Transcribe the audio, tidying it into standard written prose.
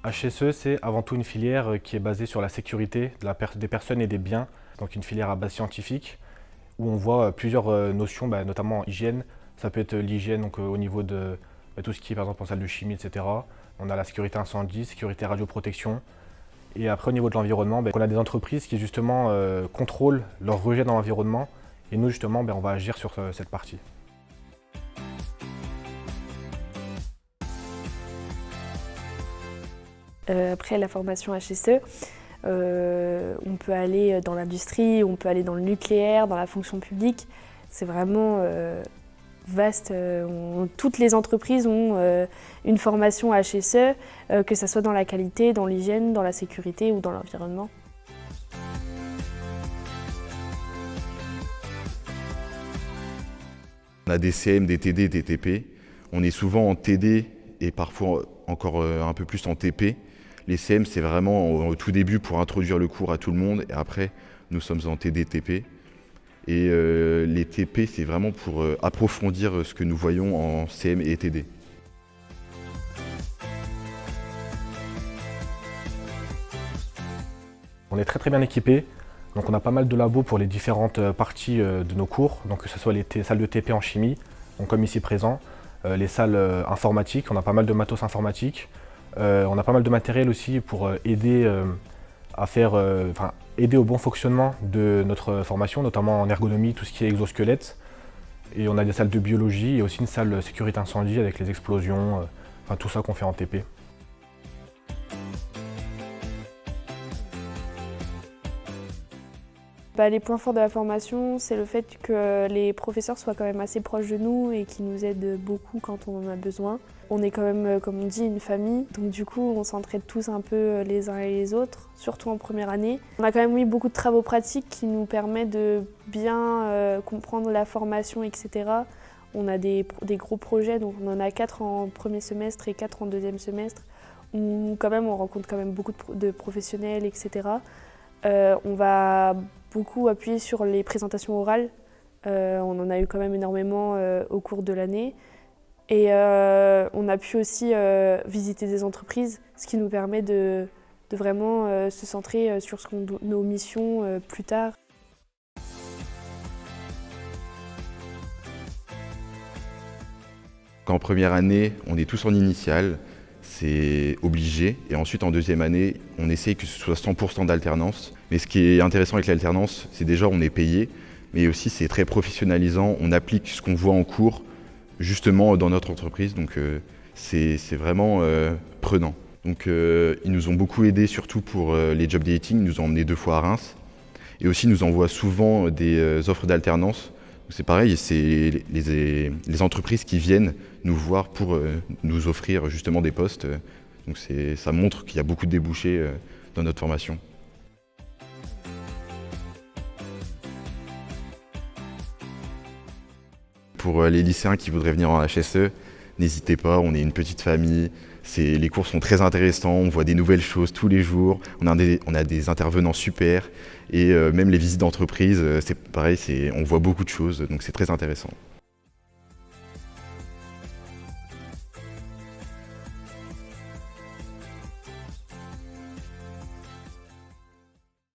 HSE, c'est avant tout une filière qui est basée sur la sécurité des personnes et des biens, donc une filière à base scientifique, où on voit plusieurs notions, notamment hygiène. Ça peut être l'hygiène donc, au niveau de tout ce qui est par exemple en salle de chimie, etc. On a la sécurité incendie, sécurité radioprotection. Et après au niveau de l'environnement, on a des entreprises qui justement contrôlent leur rejet dans l'environnement. Et nous justement, on va agir sur cette partie. Après la formation HSE, on peut aller dans l'industrie, on peut aller dans le nucléaire, dans la fonction publique. C'est vraiment vaste. Toutes les entreprises ont une formation HSE, que ce soit dans la qualité, dans l'hygiène, dans la sécurité ou dans l'environnement. On a des CM, des TD, des TP. On est souvent en TD et parfois encore un peu plus en TP. Les CM, c'est vraiment au tout début pour introduire le cours à tout le monde et après, nous sommes en TD, TP. Et les TP, c'est vraiment pour approfondir ce que nous voyons en CM et TD. On est très bien équipés. Donc on a pas mal de labos pour les différentes parties de nos cours, donc que ce soit les salles de TP en chimie, donc comme ici présent, les salles informatiques, on a pas mal de matos informatiques, on a pas mal de matériel aussi pour aider aider au bon fonctionnement de notre formation, notamment en ergonomie, tout ce qui est exosquelette. Et on a des salles de biologie et aussi une salle sécurité incendie avec les explosions, tout ça qu'on fait en TP. Les points forts de la formation, c'est le fait que les professeurs soient quand même assez proches de nous et qui nous aident beaucoup quand on en a besoin. On est quand même, comme on dit, une famille, donc du coup on s'entraide tous un peu les uns et les autres, surtout en première année. On a quand même eu beaucoup de travaux pratiques qui nous permettent de bien comprendre la formation, etc. On a des gros projets, donc on en a 4 en premier semestre et 4 en deuxième semestre, où quand même on rencontre quand même beaucoup de professionnels, etc. On va beaucoup appuyer sur les présentations orales. On en a eu quand même énormément au cours de l'année. Et on a pu aussi visiter des entreprises, ce qui nous permet de vraiment se centrer sur nos missions plus tard. En première année, on est tous en initiale, c'est obligé. Et ensuite, en deuxième année, on essaye que ce soit 100% d'alternance. Mais ce qui est intéressant avec l'alternance, c'est déjà on est payé, mais aussi c'est très professionnalisant. On applique ce qu'on voit en cours, justement dans notre entreprise. Donc c'est vraiment prenant. Donc ils nous ont beaucoup aidés, surtout pour les job dating. Ils nous ont emmenés 2 fois à Reims. Et aussi, ils nous envoient souvent des offres d'alternance. C'est pareil, c'est les entreprises qui viennent nous voir pour nous offrir justement des postes. Donc ça montre qu'il y a beaucoup de débouchés dans notre formation. Pour les lycéens qui voudraient venir en HSE, n'hésitez pas, on est une petite famille. Les cours sont très intéressants, on voit des nouvelles choses tous les jours, on a des intervenants super et même les visites d'entreprise, c'est pareil, on voit beaucoup de choses, donc c'est très intéressant.